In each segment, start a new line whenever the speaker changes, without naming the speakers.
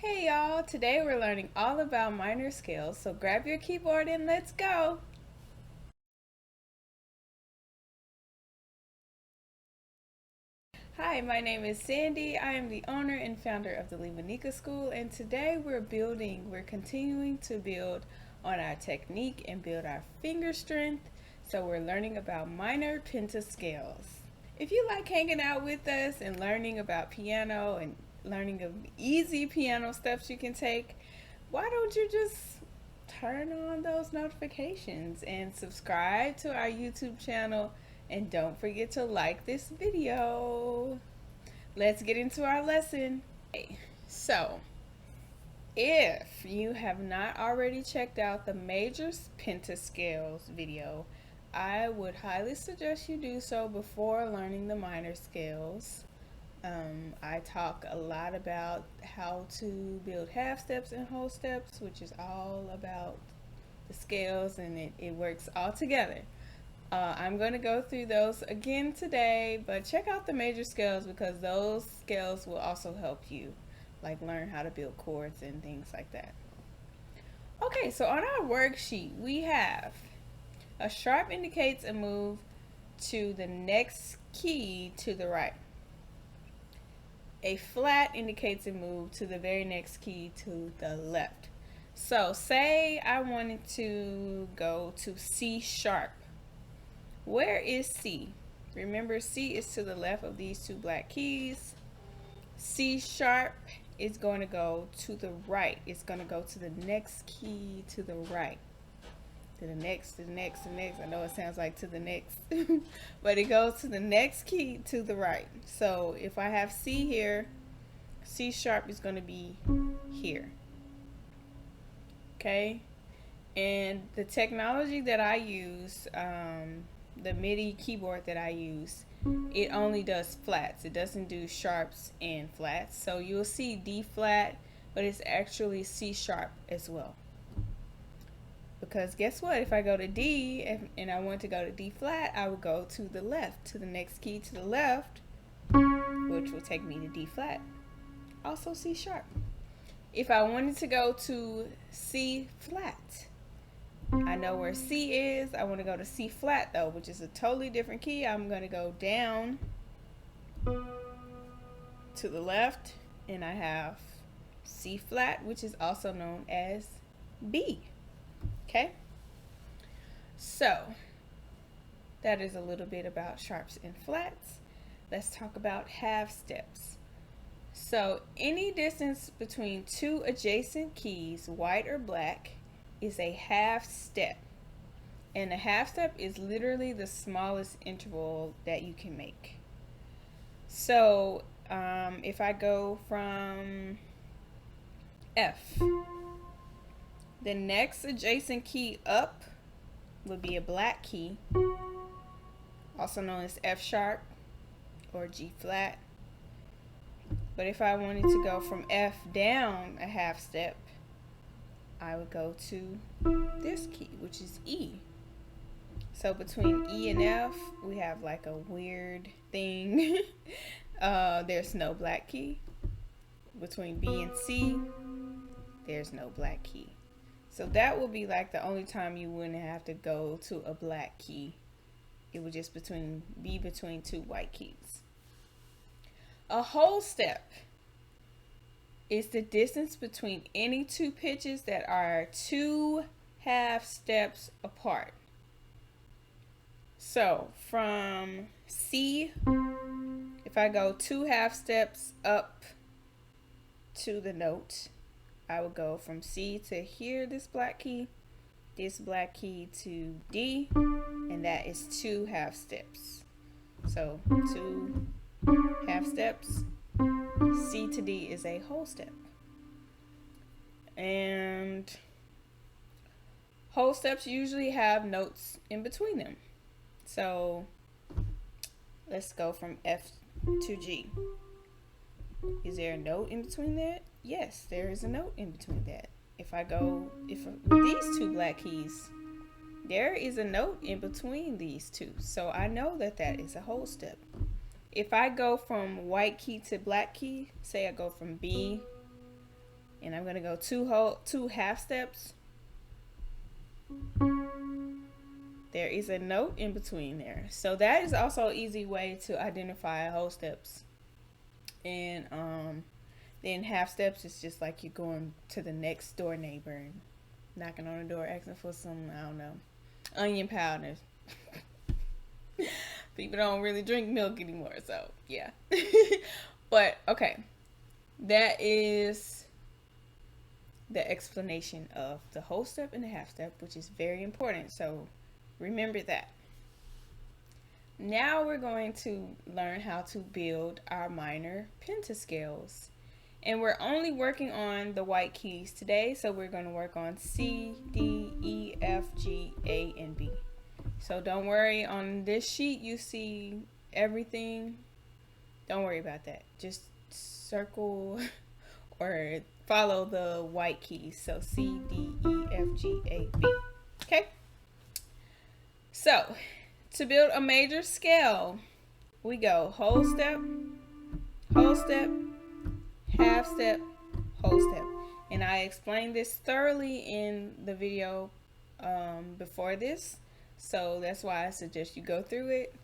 Hey y'all, today we're learning all about minor scales, so grab your keyboard and let's go! Hi, my name is Sandy. I am the owner and founder of the Limonika School, and today we're continuing to build on our technique and build our finger strength, so we're learning about minor pentascales. If you like hanging out with us and learning about piano and learning of easy piano steps you can take, why don't you just turn on those notifications and subscribe to our YouTube channel, and don't forget to like this video. Let's get into our lesson. Okay, so if you have not already checked out the major pentascales video, I would highly suggest you do so before learning the minor scales. I talk a lot about how to build half steps and whole steps, which is all about the scales, and it works all together. I'm going to go through those again today, but check out the major scales because those scales will also help you like learn how to build chords and things like that. Okay, so on our worksheet we have a sharp indicates a move to the next key to the right. A flat indicates a move to the very next key to the left. So say I wanted to go to C sharp. Where is C? Remember, C is to the left of these two black keys. C sharp is going to go to the right. It's going to go to the next key to the right. To the next, to the next, to the next. I know it sounds like to the next, but it goes to the next key to the right. So if I have C here, C sharp is going to be here. Okay, and the technology that I use, the MIDI keyboard that I use, it only does flats. It doesn't do sharps and flats. So you'll see D flat, but it's actually C sharp as well. Because guess what? If I go to D and I want to go to D flat, I would go to the left, to the next key to the left, which will take me to D flat. Also C sharp. If I wanted to go to C flat, I know where C is. I want to go to C flat though, which is a totally different key. I'm going to go down to the left, and I have C flat, which is also known as B. Okay, so that is a little bit about sharps and flats. Let's talk about half steps. So any distance between two adjacent keys, white or black, is a half step. And a half step is literally the smallest interval that you can make. So if I go from F, the next adjacent key up would be a black key, also known as F sharp or G flat. But if I wanted to go from F down a half step, I would go to this key, which is E. So between E and F, we have like a weird thing. There's no black key. Between B and C, there's no black key. So that will be like the only time you wouldn't have to go to a black key. It would just be between two white keys. A whole step is the distance between any two pitches that are two half steps apart. So from C, if I go two half steps up to the note, I would go from C to here, this black key to D, and that is two half steps. So two half steps, C to D is a whole step. And whole steps usually have notes in between them. So let's go from F to G. Is there a note in between that? Yes, there is a note in between that. If with these two black keys, there is a note in between these two. So I know that that is a whole step. If I go from white key to black key, say I go from B and I'm going to go two half steps. There is a note in between there. So that is also an easy way to identify whole steps. And then half steps is just like you're going to the next door neighbor and knocking on the door asking for some, I don't know, onion powder. People don't really drink milk anymore, so yeah. But okay, that is the explanation of the whole step and the half step, which is very important, so remember that. Now we're going to learn how to build our minor pentascales. And we're only working on the white keys today, so we're going to work on C, D, E, F, G, A, and B. So don't worry, on this sheet you see everything. Don't worry about that. Just circle or follow the white keys. So C, D, E, F, G, A, B. Okay? So, to build a major scale, we go whole step, half step, whole step. And I explained this thoroughly in the video before this. So that's why I suggest you go through it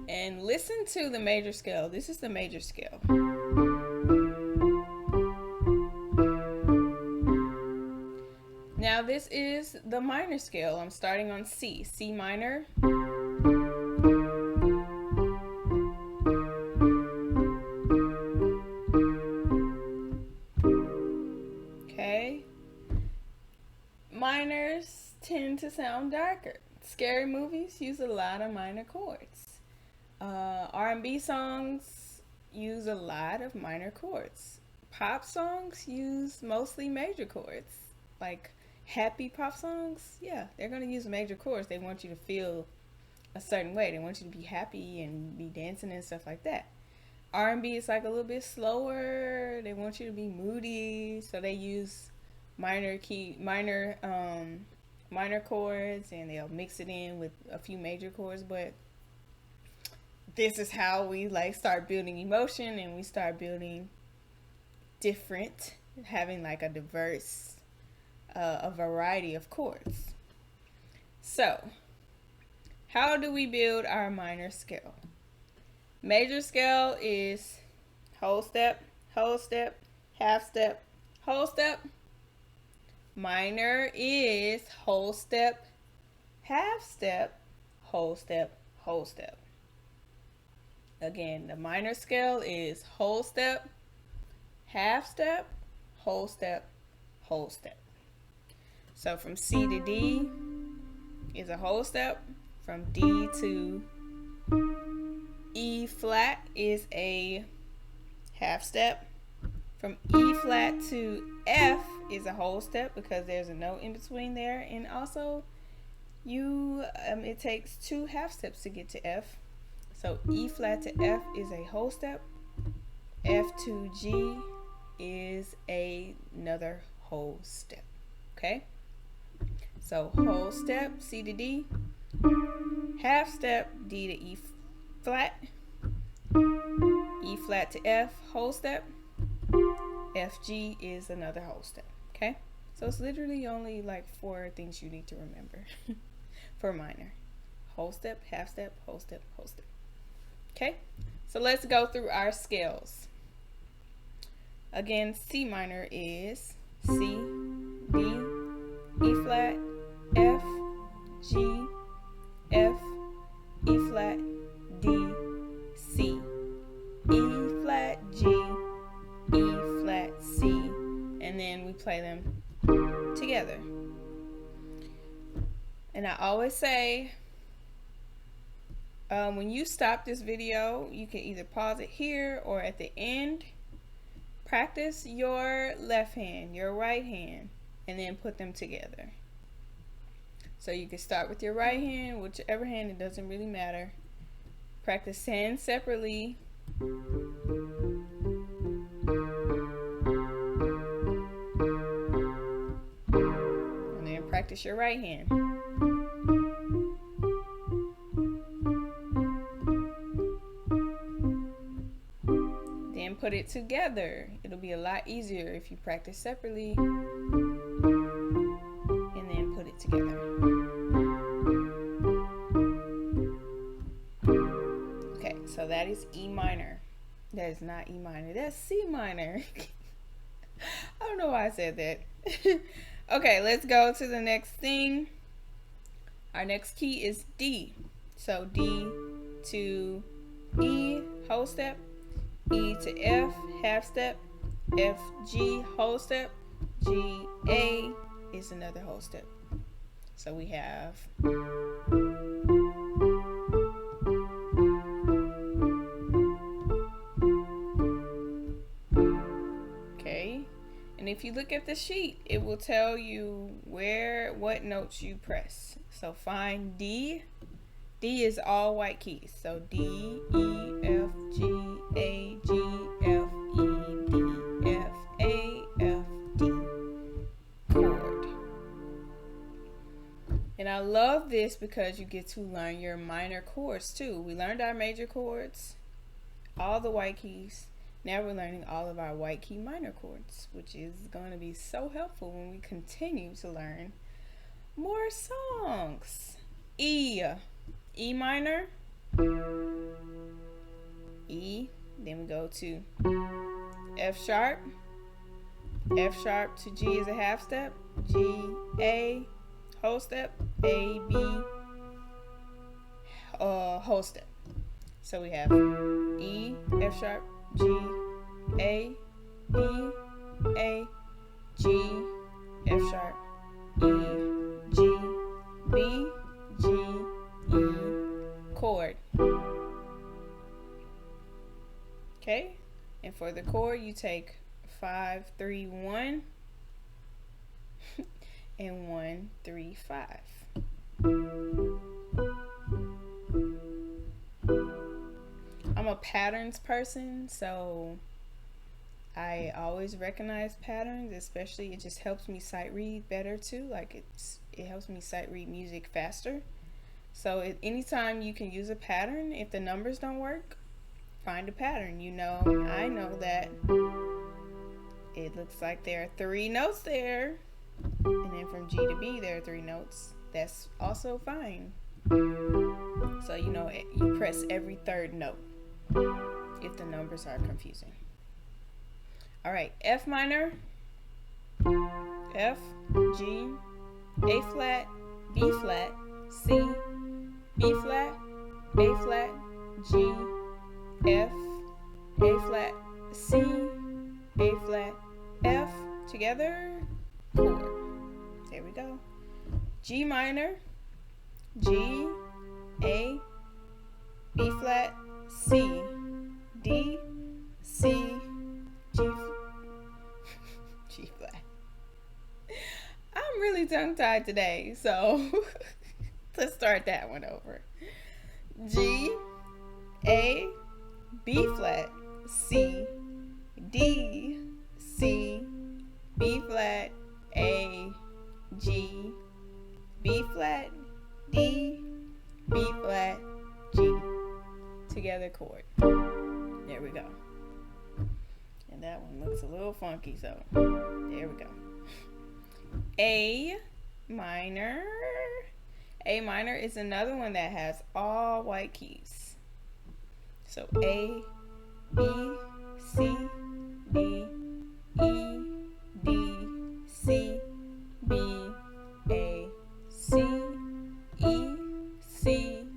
and listen to the major scale. This is the major scale. Now this is the minor scale. I'm starting on C, C minor. Okay. Minors tend to sound darker. Scary movies use a lot of minor chords. R&B songs use a lot of minor chords. Pop songs use mostly major chords. Like happy pop songs, yeah, they're going to use major chords. They want you to feel a certain way. They want you to be happy and be dancing and stuff like that. R&B is like a little bit slower. They want you to be moody, so they use minor chords, and they'll mix it in with a few major chords. But this is how we like start building emotion, and we start building different, having like a diverse, a variety of chords. So how do we build our minor scale? Major scale is whole step, half step, whole step. Minor is whole step, half step, whole step, whole step. Again, the minor scale is whole step, half step, whole step, whole step. So from C to D is a whole step. From D to E flat is a half step. From E flat to F is a whole step because there's a note in between there, and also it takes two half steps to get to F. So E flat to F is a whole step. F to G is another whole step. Okay? So whole step, C to D, half step, D to E flat, E flat to F, whole step, F, G is another whole step. Okay? So it's literally only like 4 things you need to remember for minor. Whole step, half step, whole step, whole step. Okay? So let's go through our scales. Again, C minor is C, D, E flat, F, G, F, E flat, D, C, E flat, G, E flat, C, and then we play them together. And I always say, when you stop this video, you can either pause it here or at the end. Practice your left hand, your right hand, and then put them together. So you can start with your right hand, whichever hand, it doesn't really matter. Practice hands separately. And then practice your right hand. put it together. It'll be a lot easier if you practice separately and then put it together. Okay, so that is E minor. That is not E minor. That's C minor. I don't know why I said that. Okay, let's go to the next thing. Our next key is D. So D to E, whole step. E to F, half step. F, G, whole step. G, A is another whole step. So we have and if you look at the sheet, it will tell you what notes you press. So find D. D is all white keys. So D, E, F, G, A, G, F, E, D, F, A, F, D. Chord. And I love this because you get to learn your minor chords too. We learned our major chords, all the white keys. Now we're learning all of our white key minor chords, which is going to be so helpful when we continue to learn more songs. E. E minor. E. Then we go to F sharp. F sharp to G is a half step. G, A, whole step. A, B, whole step. So we have E, F sharp, G, A, B, A, G, F sharp, E, G, B, G, E, chord. Okay, and for the chord you take 5, 3, 1 and 1, 3, 5. I'm a patterns person, so I always recognize patterns, especially it just helps me sight read better too. Like it helps me sight read music faster. So anytime you can use a pattern, if the numbers don't work, find a pattern. I know that it looks like there are 3 notes there, and then from G to B there are 3 notes. That's also fine. So you press every 3rd note if the numbers are confusing. Alright, F minor, F, G, A flat, B flat, C, B flat, A flat, G, F, A flat, C, A flat, F, together, chord. There we go. G minor, G, A, B flat, C, D, C, G flat. I'm really tongue-tied today, so let's start that one over. G, A, B flat, C, D, C, B flat, A, G, B flat, D, B flat, G. Together chord. There we go. And that one looks a little funky, so there we go. A minor. A minor is another one that has all white keys. So A, B, C, D, E, D, C, B, A, C, E, C,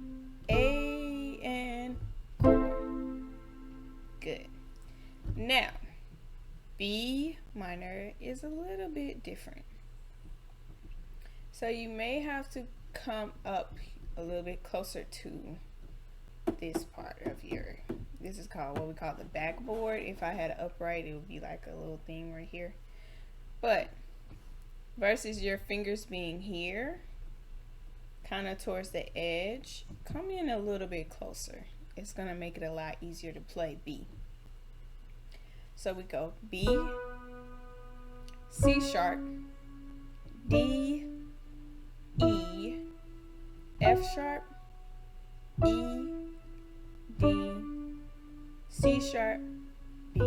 A, and chord. Good. Now, B minor is a little bit different. So you may have to come up a little bit closer to this part of this is called what we call the backboard. If I had it upright, it would be like a little thing right here. But versus your fingers being here, kind of towards the edge, come in a little bit closer. It's going to make it a lot easier to play B. So we go B, C sharp, D, E, F sharp, E, D, C sharp, B.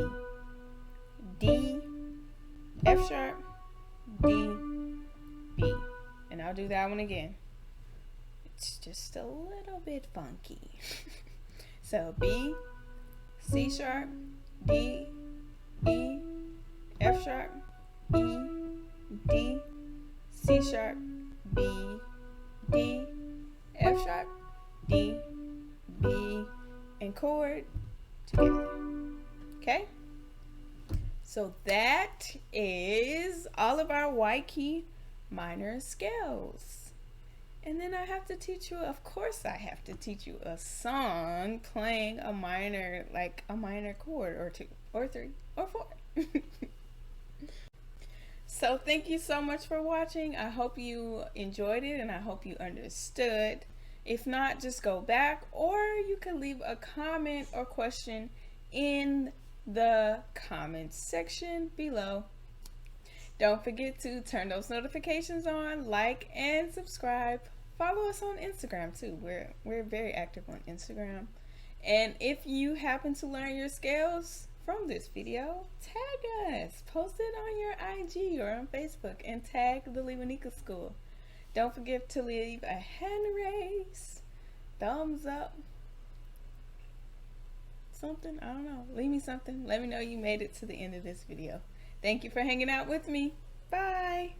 D, F sharp, D, B. And I'll do that one again. It's just a little bit funky. So B, C sharp, D, E, F sharp, E, D, C sharp, B, D, F sharp, D, B, and chord together. Okay? So that is all of our white key minor scales. And then I have to teach you, of course I have to teach you a song playing a minor, like a minor chord or two or three or four. So thank you so much for watching. I hope you enjoyed it and I hope you understood. If not, just go back, or you can leave a comment or question in the comments section below. Don't forget to turn those notifications on, like and subscribe. Follow us on Instagram too. We're very active on Instagram. And if you happen to learn your scales from this video, tag us. Post it on your IG or on Facebook and tag the Lewanika School. Don't forget to leave a hand raise, thumbs up, something, I don't know. Leave me something. Let me know you made it to the end of this video. Thank you for hanging out with me. Bye.